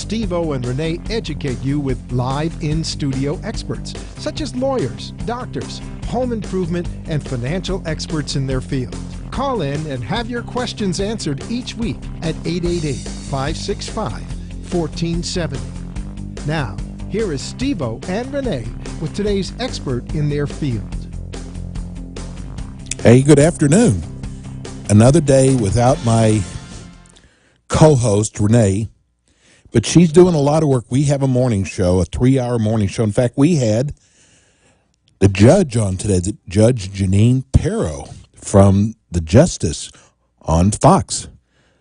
Steve-O and Renee educate you with live in-studio experts, such as lawyers, doctors, home improvement, and financial experts in their field. Call in and have your questions answered each week at 888-565-1470. Now, here is Steve-O and Renee with today's expert in their field. Hey, good afternoon. Another day without my co-host, Renee, but she's doing a lot of work. We have a morning show, a 3-hour morning show. In fact, we had the judge on today, the Judge Janine Perro from the Justice on Fox.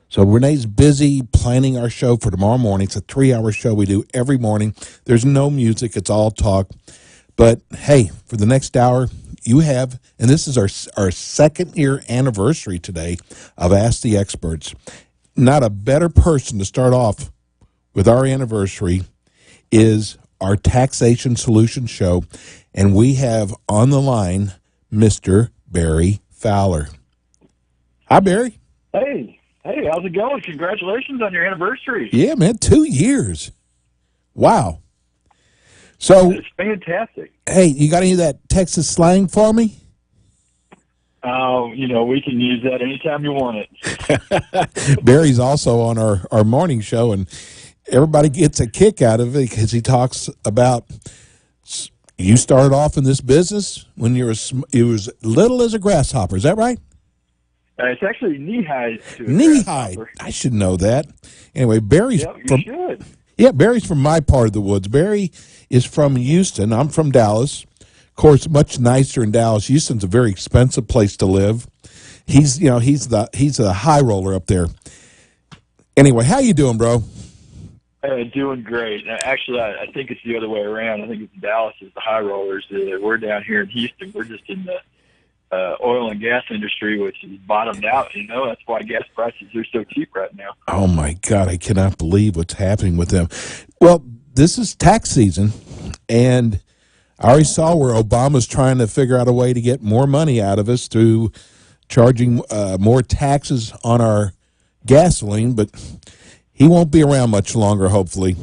So Renee's busy planning our show for tomorrow morning. It's a 3-hour show we do every morning. There's no music. It's all talk. But, hey, for the next hour, you have, and this is our second-year anniversary today of Ask the Experts. Not a better person to start off with our anniversary is our Taxation Solutions Show, and we have on the line Mr. Barry Fowler. Hi, Barry. Hey, how's it going? Congratulations on your anniversary. Yeah, man, 2 years. Wow. So it's fantastic. Hey, you got any of that Texas slang for me? We can use that anytime you want it. Barry's also on our morning show, and everybody gets a kick out of it because he talks about you started off in this business when you were as little as a grasshopper. Is that right? It's actually knee-high. Knee-high. I should know that. Anyway, Barry's should. Yeah, Barry's from my part of the woods. Barry is from Houston. I'm from Dallas. Of course, much nicer in Dallas. Houston's a very expensive place to live. He's the high roller up there. Anyway, how you doing, bro? Doing great. Actually, I think it's the other way around. I think it's Dallas is the high rollers. We're down here in Houston. We're just in the oil and gas industry, which is bottomed out. That's why gas prices are so cheap right now. Oh my God, I cannot believe what's happening with them. Well, this is tax season, and I already saw where Obama's trying to figure out a way to get more money out of us through charging more taxes on our gasoline, but he won't be around much longer, hopefully.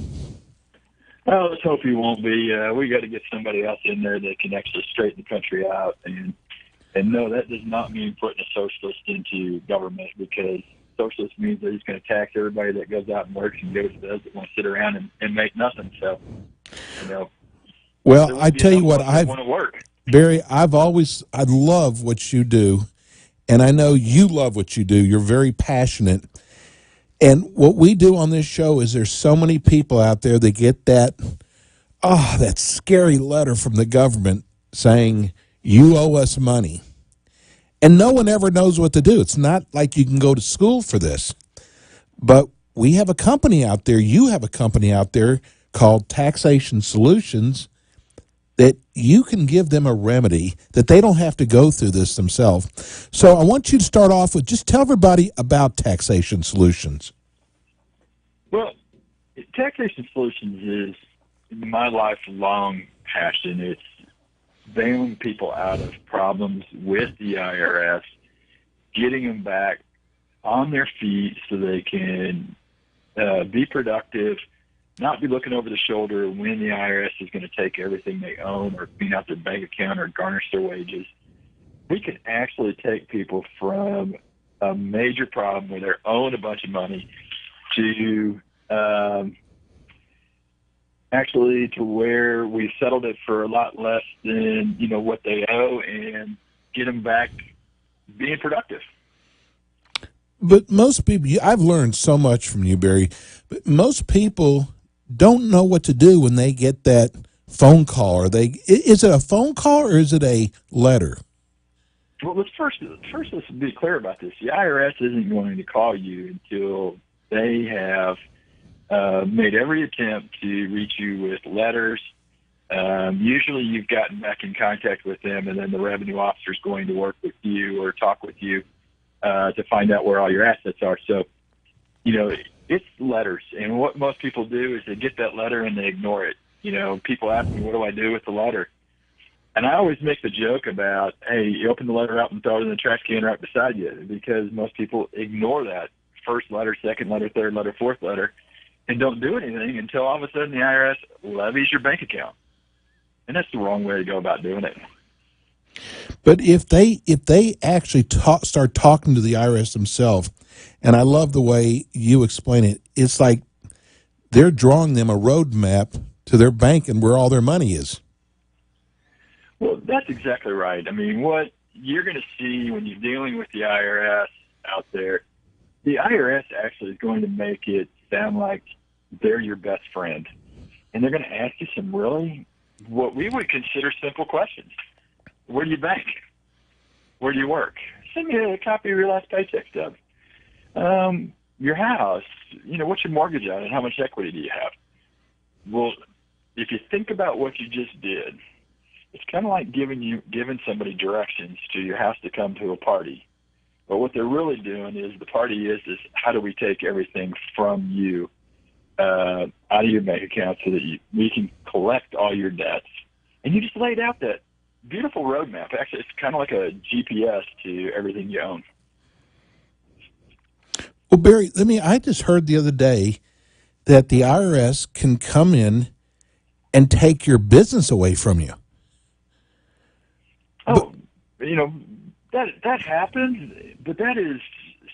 Well, let's hope he won't be. We got to get somebody else in there that can actually straighten the country out. And no, that does not mean putting a socialist into government, because socialist means they're just going to tax everybody that goes out and works and goes to those that want to sit around and make nothing. So, Well, I tell you what, want to work. Barry, I love what you do, and I know you love what you do. You're very passionate. And what we do on this show is there's so many people out there that get that scary letter from the government saying, you owe us money. And no one ever knows what to do. It's not like you can go to school for this. But we have a company out there, you have a company out there called Taxation Solutions, that you can give them a remedy that they don't have to go through this themselves. So I want you to start off with just tell everybody about Taxation Solutions. Well, Taxation Solutions is my lifelong passion. It's bailing people out of problems with the IRS, getting them back on their feet so they can be productive, not be looking over the shoulder when the IRS is going to take everything they own or clean out their bank account or garnish their wages. We can actually take people from a major problem where they're owing a bunch of money to actually to where we settled it for a lot less than, what they owe, and get them back being productive. But most people, I've learned so much from you, Barry, but most people don't know what to do when they get that phone call. Is it a phone call or is it a letter? Well, let's be clear about this. The IRS isn't going to call you until they have made every attempt to reach you with letters. Usually you've gotten back in contact with them, and then the revenue officer is going to work with you or talk with you to find out where all your assets are. So, it's letters. And what most people do is they get that letter and they ignore it. People ask me, what do I do with the letter? And I always make the joke about, hey, you open the letter up and throw it in the trash can right beside you, because most people ignore that first letter, second letter, third letter, fourth letter. and don't do anything until all of a sudden the IRS levies your bank account. And that's the wrong way to go about doing it. But if they actually start talking to the IRS themselves, and I love the way you explain it, it's like they're drawing them a roadmap to their bank and where all their money is. Well, that's exactly right. I mean, what you're going to see when you're dealing with the IRS out there, the IRS actually is going to make it sound like they're your best friend. And they're going to ask you some really, what we would consider simple questions. Where do you bank? Where do you work? Send me a copy of your last paycheck stub. Your house, what's your mortgage on and how much equity do you have? Well, if you think about what you just did, it's kind of like giving somebody directions to your house to come to a party. But what they're really doing is the party is how do we take everything from you out of your bank account so that we can collect all your debts. And you just laid out that beautiful roadmap. Actually, it's kind of like a GPS to everything you own. Well, Barry, I just heard the other day that the IRS can come in and take your business away from you. Oh, that happens, but that is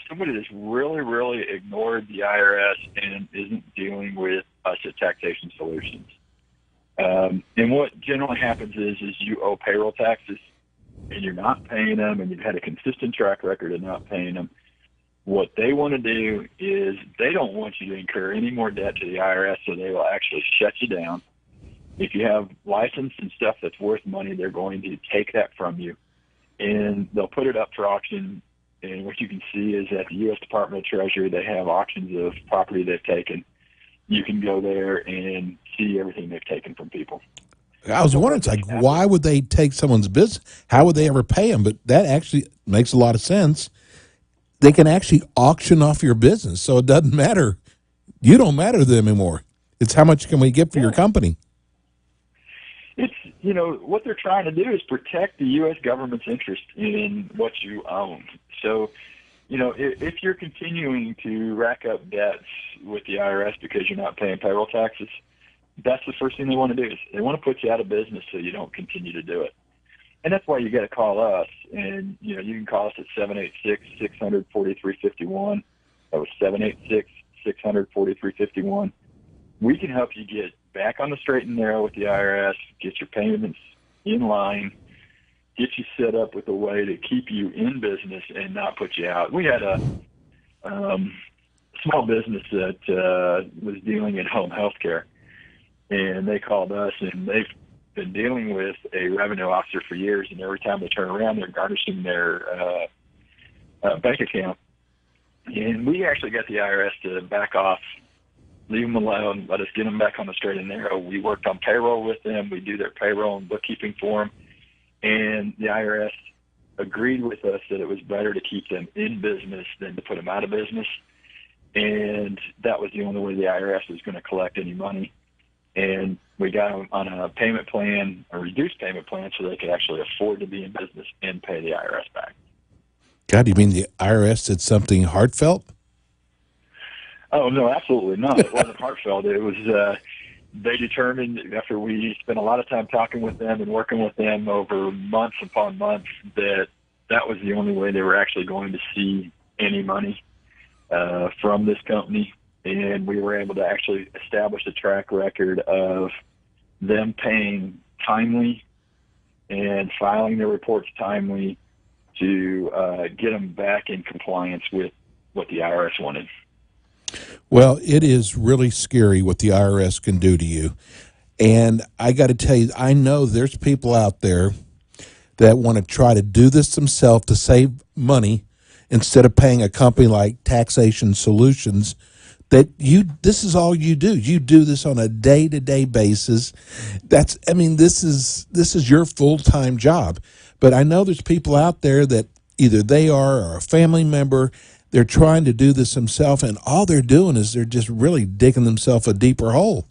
somebody that's really, really ignored the IRS and isn't dealing with us at Taxation Solutions. And what generally happens is you owe payroll taxes and you're not paying them, and you've had a consistent track record of not paying them. What they want to do is they don't want you to incur any more debt to the IRS, so they will actually shut you down. If you have license and stuff that's worth money, they're going to take that from you, and they'll put it up for auction. And what you can see is at the U.S. Department of Treasury, they have auctions of property they've taken. You can go there and see everything they've taken from people. I was wondering, it's like, why would they take someone's business? How would they ever pay them? But that actually makes a lot of sense. They can actually auction off your business, so it doesn't matter. You don't matter to them anymore. It's how much can we get for your company? It's, what they're trying to do is protect the U.S. government's interest in what you own. So, if you're continuing to rack up debts with the IRS because you're not paying payroll taxes, that's the first thing they want to do. Is they want to put you out of business so you don't continue to do it. And that's why you got to call us. And, you can call us at 786-600-4351. That was 786-600-4351. We can help you get back on the straight and narrow with the IRS, get your payments in line, get you set up with a way to keep you in business and not put you out. We had a small business that was dealing in home health care, and they called us, and they've been dealing with a revenue officer for years, and every time they turn around, they're garnishing their bank account. And we actually got the IRS to back off, leave them alone, let us get them back on the straight and narrow. We worked on payroll with them. We do their payroll and bookkeeping for them. And the IRS agreed with us that it was better to keep them in business than to put them out of business. And that was the only way the IRS was going to collect any money. And we got them on a payment plan, a reduced payment plan, so they could actually afford to be in business and pay the IRS back. God, you mean the IRS did something heartfelt? Oh, no, absolutely not. It wasn't heartfelt. It was they determined, after we spent a lot of time talking with them and working with them over months upon months, that was the only way they were actually going to see any money from this company. And we were able to actually establish a track record of them paying timely and filing their reports timely to get them back in compliance with what the IRS wanted. Well, it is really scary what the IRS can do to you. And I got to tell you, I know there's people out there that want to try to do this themselves to save money instead of paying a company like Taxation Solutions. This is all you do. You do this on a day-to-day basis. This is your full-time job. But I know there's people out there that either they are or a family member, they're trying to do this themselves, and all they're doing is they're just really digging themselves a deeper hole.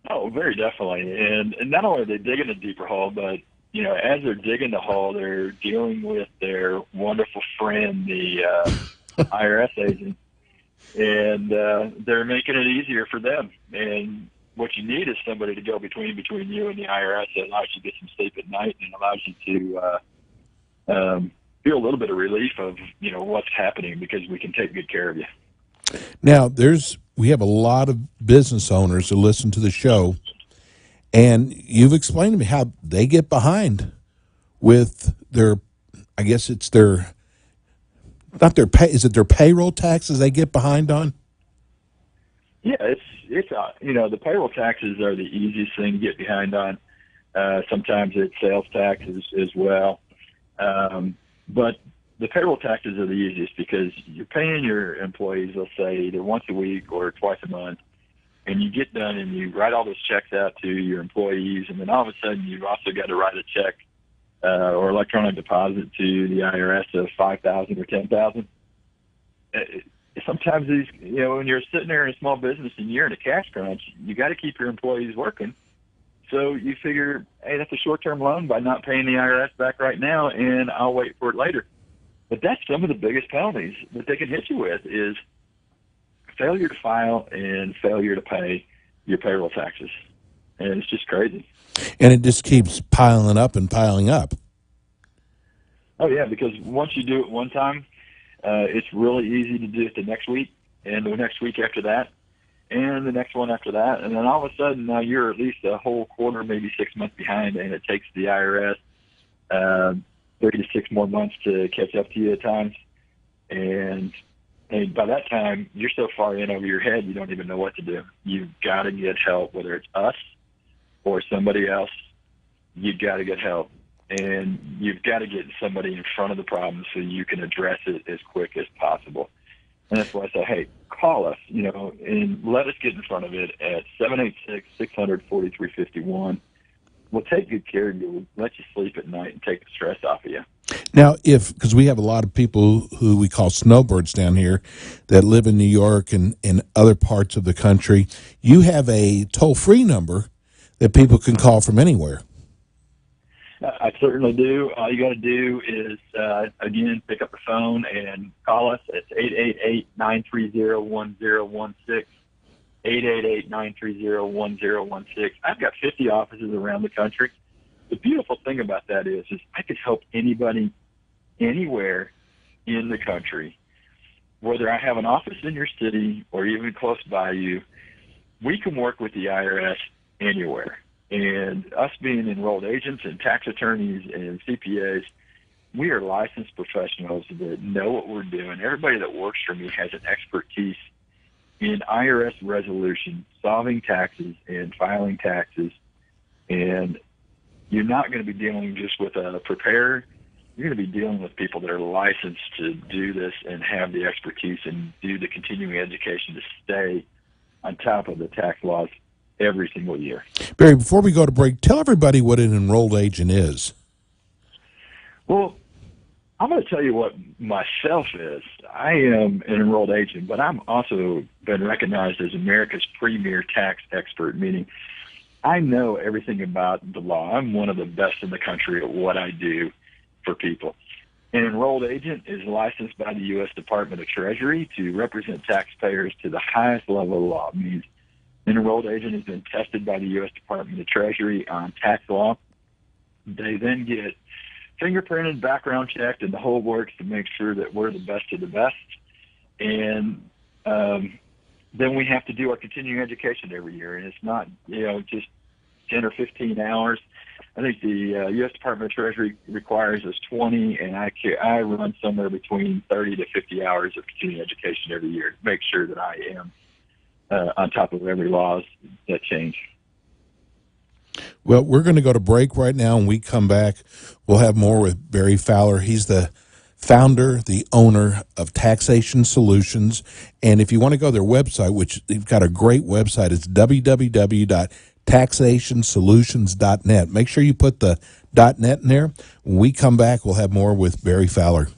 Oh, very definitely. And not only are they digging a deeper hole, but, as they're digging the hole, they're dealing with their wonderful friend, the IRS agent. and they're making it easier for them. And what you need is somebody to go between you and the IRS that allows you to get some sleep at night and allows you to feel a little bit of relief of, what's happening, because we can take good care of you. Now, we have a lot of business owners who listen to the show, and you've explained to me how they get behind with their, I guess it's their, not their pay, is it their payroll taxes they get behind on? Yeah, it's the payroll taxes are the easiest thing to get behind on. Sometimes it's sales taxes as well. But the payroll taxes are the easiest because you're paying your employees, let's say, either once a week or twice a month, and you get done and you write all those checks out to your employees, and then all of a sudden you've also got to write a check or electronic deposit to the IRS of $5,000 or $10,000. Sometimes these, when you're sitting there in a small business and you're in a cash crunch, you got to keep your employees working. So you figure, hey, that's a short-term loan by not paying the IRS back right now, and I'll wait for it later. But that's some of the biggest penalties that they can hit you with is failure to file and failure to pay your payroll taxes. And it's just crazy. And it just keeps piling up and piling up. Oh, yeah, because once you do it one time, it's really easy to do it the next week and the next week after that and the next one after that. And then all of a sudden now you're at least a whole quarter, maybe 6 months behind, and it takes the IRS 3 to 6 more months to catch up to you at times. And by that time, you're so far in over your head, you don't even know what to do. You've got to get help, whether it's us or somebody else. You've got to get help. And you've got to get somebody in front of the problem so you can address it as quick as possible. And that's why I say, hey, call us, and let us get in front of it at 786-600-4351. We'll take good care of you. We'll let you sleep at night and take the stress off of you. Now, because we have a lot of people who we call snowbirds down here that live in New York and in other parts of the country, you have a toll-free number that people can call from anywhere. I certainly do. All you got to do is, again, pick up the phone and call us. It's 888-930-1016, 888-930-1016. I've got 50 offices around the country. The beautiful thing about that is I could help anybody anywhere in the country, whether I have an office in your city or even close by you. We can work with the IRS anywhere. And us being enrolled agents and tax attorneys and CPAs, we are licensed professionals that know what we're doing. Everybody that works for me has an expertise in IRS resolution, solving taxes and filing taxes. And you're not going to be dealing just with a preparer. You're going to be dealing with people that are licensed to do this and have the expertise and do the continuing education to stay on top of the tax laws every single year. Barry, before we go to break, tell everybody what an enrolled agent is. Well, I'm going to tell you what myself is. I am an enrolled agent, but I'm also been recognized as America's premier tax expert, meaning I know everything about the law. I'm one of the best in the country at what I do for people. An enrolled agent is licensed by the U.S. Department of Treasury to represent taxpayers to the highest level of law. It means an enrolled agent has been tested by the U.S. Department of Treasury on tax law. They then get fingerprinted, background checked, and the whole works to make sure that we're the best of the best. And then we have to do our continuing education every year, and it's not just 10 or 15 hours. I think the U.S. Department of Treasury requires us 20, and I run somewhere between 30 to 50 hours of continuing education every year to make sure that I am on top of every laws that change. Well, we're going to go to break right now. When we come back, we'll have more with Barry Fowler. He's the founder, the owner of Taxation Solutions. And if you want to go to their website, which they've got a great website, it's www.taxationsolutions.net. Make sure you put the .net in there. When we come back, we'll have more with Barry Fowler.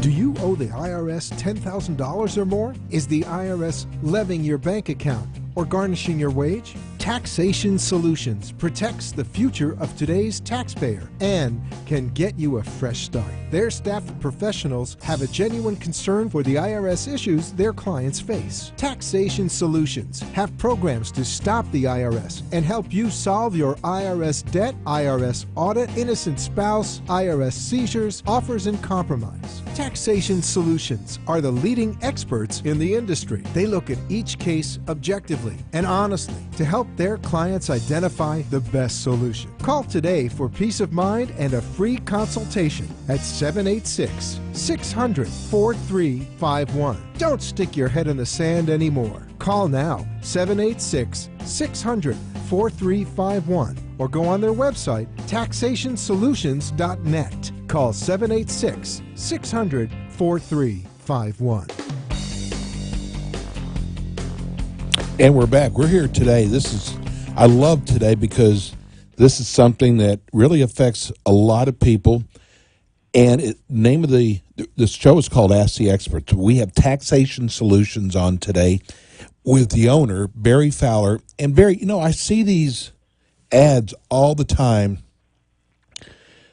Do you owe the IRS $10,000 or more? Is the IRS levying your bank account or garnishing your wage? Taxation Solutions protects the future of today's taxpayer and can get you a fresh start. Their staff of professionals have a genuine concern for the IRS issues their clients face. Taxation Solutions have programs to stop the IRS and help you solve your IRS debt, IRS audit, innocent spouse, IRS seizures, offers, and compromise. Taxation Solutions are the leading experts in the industry. They look at each case objectively and honestly to help their clients identify the best solution. Call today for peace of mind and a free consultation at 786-600-4351. Don't stick your head in the sand anymore. Call now, 786-600-4351, or go on their website, taxationsolutions.net. Call 786-600-4351. And we're back. We're here today. I love today because this is something that really affects a lot of people. And name of the show is called Ask the Experts. We have Taxation Solutions on today with the owner, Barry Fowler. And Barry, I see these ads all the time.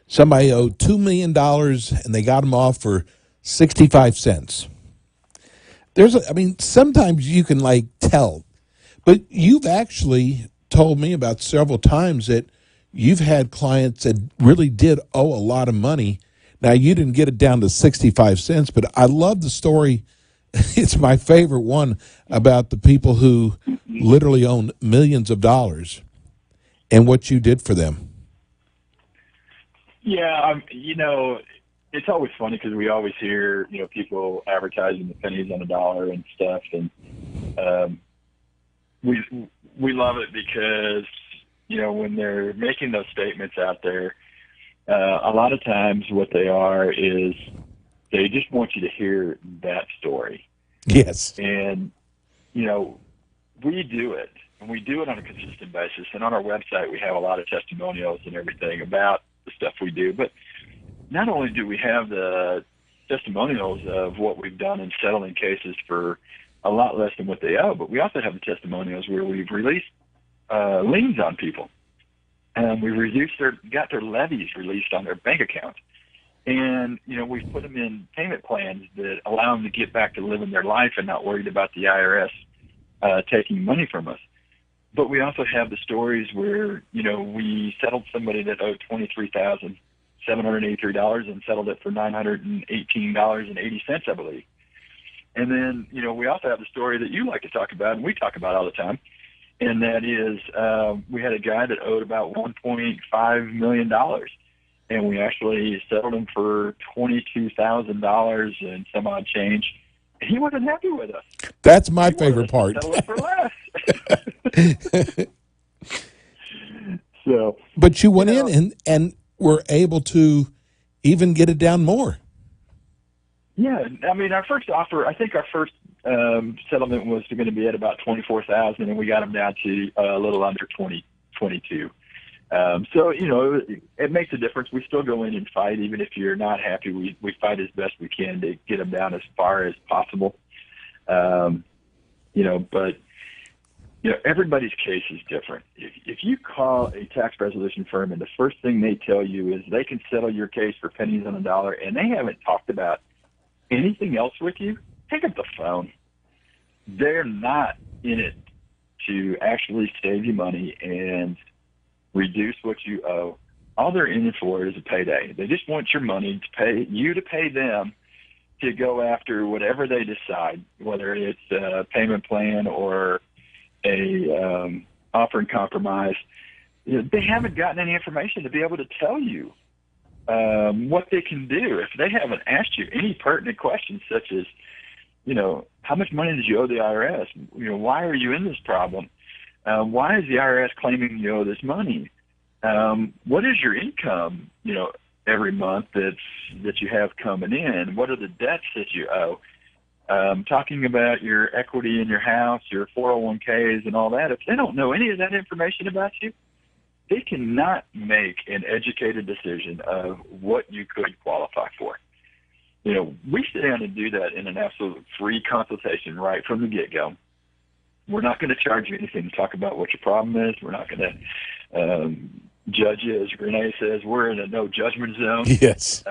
Somebody owed $2 million and they got them off for 65 cents. Sometimes you can tell, but you've actually told me about several times that you've had clients that really did owe a lot of money. Now, you didn't get it down to 65 cents, but I love the story. It's my favorite one about the people who literally own millions of dollars and what you did for them. Yeah, it's always funny because we always hear, people advertising the pennies on a dollar and stuff, and we love it because, when they're making those statements out there, a lot of times what they are is they just want you to hear that story. Yes. And, we do it, and we do it on a consistent basis. And on our website, we have a lot of testimonials and everything about the stuff we do. But not only do we have the testimonials of what we've done in settling cases for a lot less than what they owe, but we also have the testimonials where we've released liens on people. And we got their levies released on their bank account. And, we've put them in payment plans that allow them to get back to living their life and not worried about the IRS taking money from us. But we also have the stories where, we settled somebody that owed $23,783 and settled it for $918.80, I believe. And then, we also have the story that you like to talk about and we talk about all the time. And that is, we had a guy that owed about $1.5 million, and we actually settled him for $22,000 and some odd change. He wasn't happy with us. That's my favorite part. Settle it for less. So, but you went in and were able to even get it down more. Yeah, our first offer, I think our first settlement was going to be at about $24,000, and we got them down to a little under $22,000. So, it makes a difference. We still go in and fight. Even if you're not happy, we fight as best we can to get them down as far as possible. But everybody's case is different. If you call a tax resolution firm and the first thing they tell you is they can settle your case for pennies on a dollar and they haven't talked about anything else with you, pick up the phone. They're not in it to actually save you money and reduce what you owe. All they're in it for is a payday. They just want your money to pay them to go after whatever they decide, whether it's a payment plan or a offer and compromise. They haven't gotten any information to be able to tell you what they can do. If they haven't asked you any pertinent questions such as, how much money did you owe the IRS? Why are you in this problem? Why is the IRS claiming you owe this money? What is your income, every month that you have coming in? What are the debts that you owe? Talking about your equity in your house, your 401ks and all that. If they don't know any of that information about you, they cannot make an educated decision of what you could qualify for. We sit down and do that in an absolute free consultation right from the get-go. we're not going to charge you anything to talk about what your problem is. We're not going to judge you. As Renee says, we're in a no judgment zone. Yes.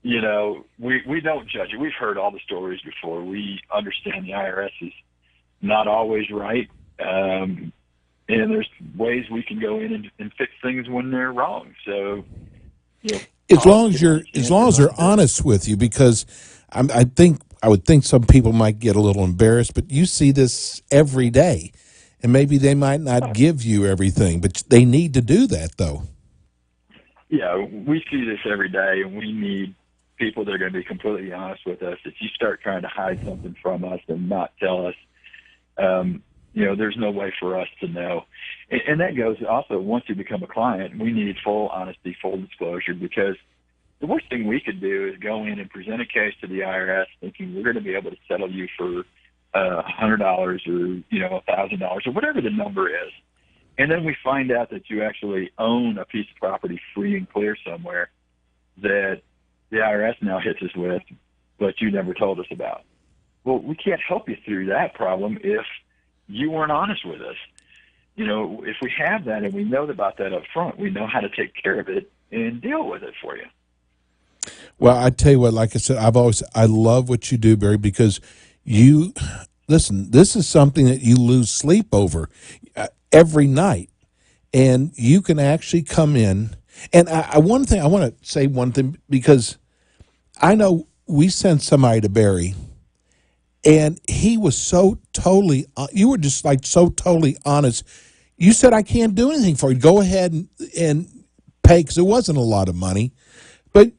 We don't judge it. We've heard all the stories before. We understand the IRS is not always right. And there's ways we can go in and fix things when they're wrong. So, as long as they're honest with you, because I would think some people might get a little embarrassed, but you see this every day, and maybe they might not give you everything, but they need to do that, though. Yeah, we see this every day, and we need people that are going to be completely honest with us. If you start trying to hide something from us and not tell us, there's no way for us to know. And that goes also, once you become a client, we need full honesty, full disclosure, because the worst thing we could do is go in and present a case to the IRS thinking we're going to be able to settle you for $100 or, $1,000 or whatever the number is. And then we find out that you actually own a piece of property free and clear somewhere that the IRS now hits us with, but you never told us about. Well, we can't help you through that problem if you weren't honest with us. If we have that and we know about that up front, we know how to take care of it and deal with it for you. Well, I tell you what, like I said, I love what you do, Barry, because listen, this is something that you lose sleep over every night, and you can actually come in. And I want to say one thing, because I know we sent somebody to Barry, and he was so totally, you were just like so totally honest. You said, I can't do anything for you. Go ahead and pay, because it wasn't a lot of money. But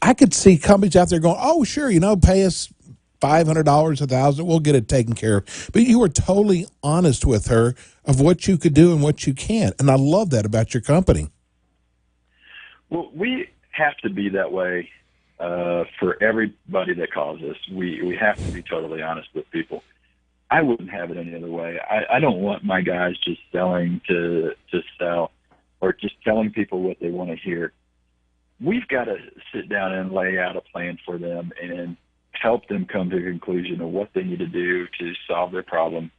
I could see companies out there going, oh, sure, pay us $500, $1,000, we'll get it taken care of. But you were totally honest with her of what you could do and what you can't. And I love that about your company. Well, we have to be that way for everybody that calls us. We have to be totally honest with people. I wouldn't have it any other way. I don't want my guys just selling to sell or just telling people what they want to hear. We've got to sit down and lay out a plan for them and help them come to a conclusion of what they need to do to solve their problem.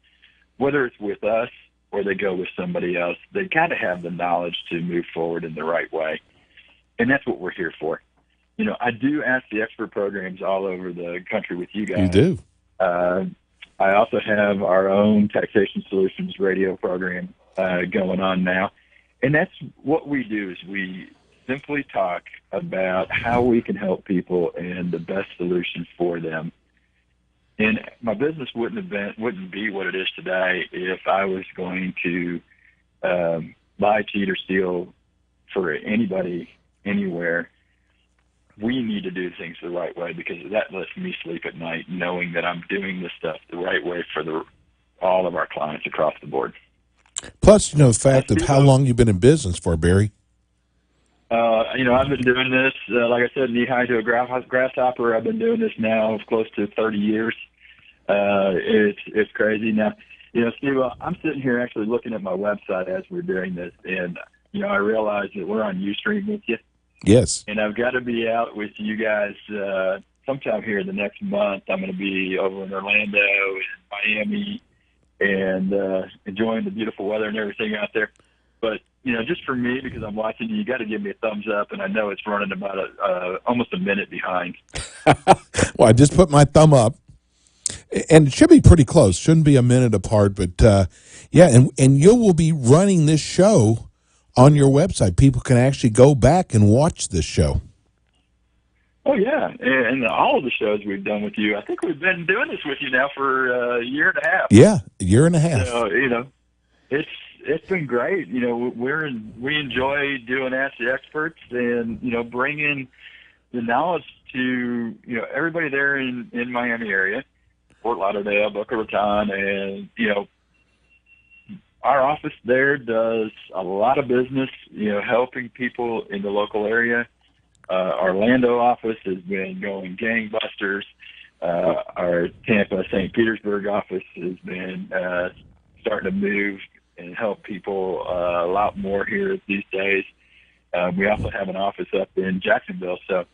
Whether it's with us or they go with somebody else, they got to have the knowledge to move forward in the right way. And that's what we're here for. I do ask the expert programs all over the country with you guys. You do. I also have our own Taxation Solutions radio program going on now. And that's what we do, is we simply talk about how we can help people and the best solution for them. And my business wouldn't be what it is today if I was going to lie, cheat, or steal for anybody anywhere. We need to do things the right way, because that lets me sleep at night knowing that I'm doing this stuff the right way for all of our clients across the board. Plus, the fact of how long you've been in business for, Barry. I've been doing this, like I said, knee high to a grasshopper. I've been doing this now close to 30 years. It's crazy. Now, Steve, I'm sitting here actually looking at my website as we're doing this, and, I realize that we're on Ustream with you. Yes. And I've got to be out with you guys sometime here in the next month. I'm going to be over in Orlando and Miami and enjoying the beautiful weather and everything out there. But, just for me, because I'm watching you got to give me a thumbs up, and I know it's running about almost a minute behind. Well, I just put my thumb up, and it should be pretty close. Shouldn't be a minute apart, but, and you will be running this show on your website. People can actually go back and watch this show. Oh, yeah, and all of the shows we've done with you. I think we've been doing this with you now for a year and a half. Yeah, a year and a half. So, it's been great. We enjoy doing Ask the Experts and, bringing the knowledge to, everybody there in Miami area, Fort Lauderdale, Boca Raton, and, our office there does a lot of business, helping people in the local area. Our Orlando office has been going gangbusters. Our Tampa, St. Petersburg office has been starting to move and help people a lot more here these days. We also have an office up in Jacksonville. So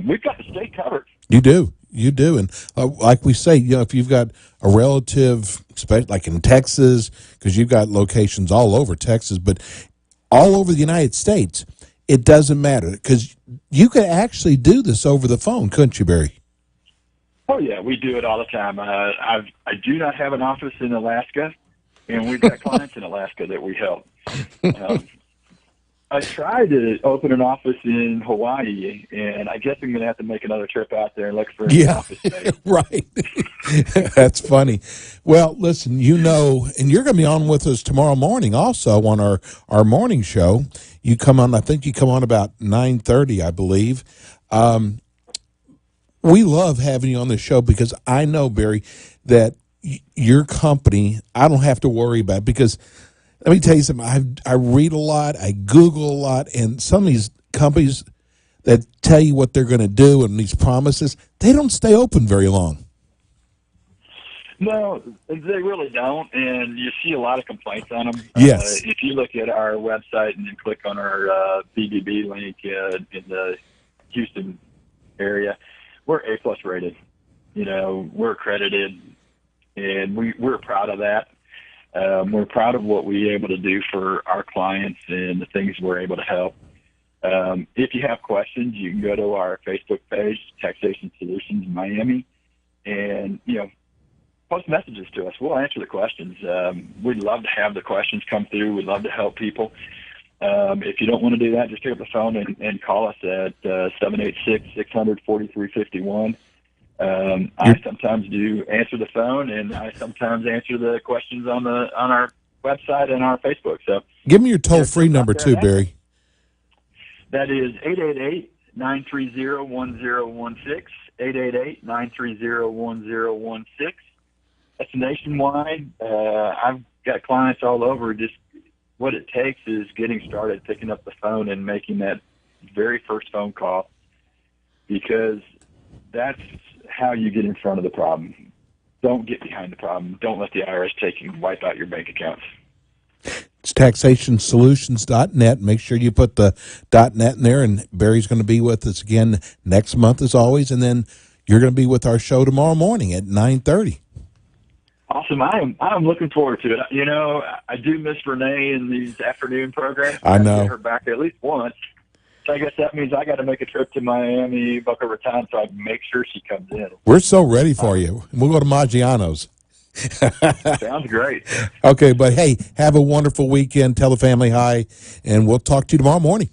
we've got the state covered. You do. You do. And like we say, if you've got a relative, like in Texas, because you've got locations all over Texas, but all over the United States, it doesn't matter because you could actually do this over the phone, couldn't you, Barry? Oh, yeah, we do it all the time. I do not have an office in Alaska, and we've got clients in Alaska that we help. I tried to open an office in Hawaii, and I guess I'm going to have to make another trip out there and look for an office space. Right. That's funny. Well, listen, and you're going to be on with us tomorrow morning also on our morning show. You come on, I think you come on about 9:30, I believe. We love having you on the show because I know, Barry, that your company, I don't have to worry about it because let me tell you something. I read a lot, I Google a lot, and some of these companies that tell you what they're going to do and these promises, they don't stay open very long. No, they really don't, and you see a lot of complaints on them. Yes. If you look at our website and then click on our BBB link in the Houston area, we're A+ rated. We're accredited, and we're proud of that. We're proud of what we're able to do for our clients and the things we're able to help. If you have questions, you can go to our Facebook page, Taxation Solutions Miami, and, post messages to us. We'll answer the questions. We'd love to have the questions come through. We'd love to help people. If you don't want to do that, just pick up the phone and call us at 786-600-4351. I sometimes do answer the phone, and I sometimes answer the questions on our website and our Facebook. So give me your toll-free number too, Barry. That is 888-930-1016, 888-930-1016. That's nationwide. I've got clients all over. Just what it takes is getting started, picking up the phone and making that very first phone call, because that's how you get in front of the problem. Don't get behind the problem. Don't let the IRS take and wipe out your bank accounts. It's taxationsolutions.net. Make sure you put the .net in there, and Barry's going to be with us again next month as always, and then you're going to be with our show tomorrow morning at 9:30. Awesome. I'm looking forward to it. I do miss Renee in these afternoon programs. I know. Get her back at least once. So I guess that means I got to make a trip to Miami, Boca Raton, so I can make sure she comes in. We're so ready for you. We'll go to Maggiano's. Sounds great. Okay, but hey, have a wonderful weekend. Tell the family hi, and we'll talk to you tomorrow morning.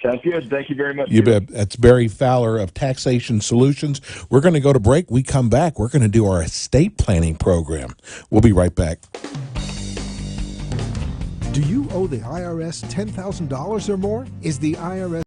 Sounds good. Thank you very much. You bet. That's Barry Fowler of Taxation Solutions. We're going to go to break. We come back. We're going to do our estate planning program. We'll be right back. Do you owe the IRS $10,000 or more? Is the IRS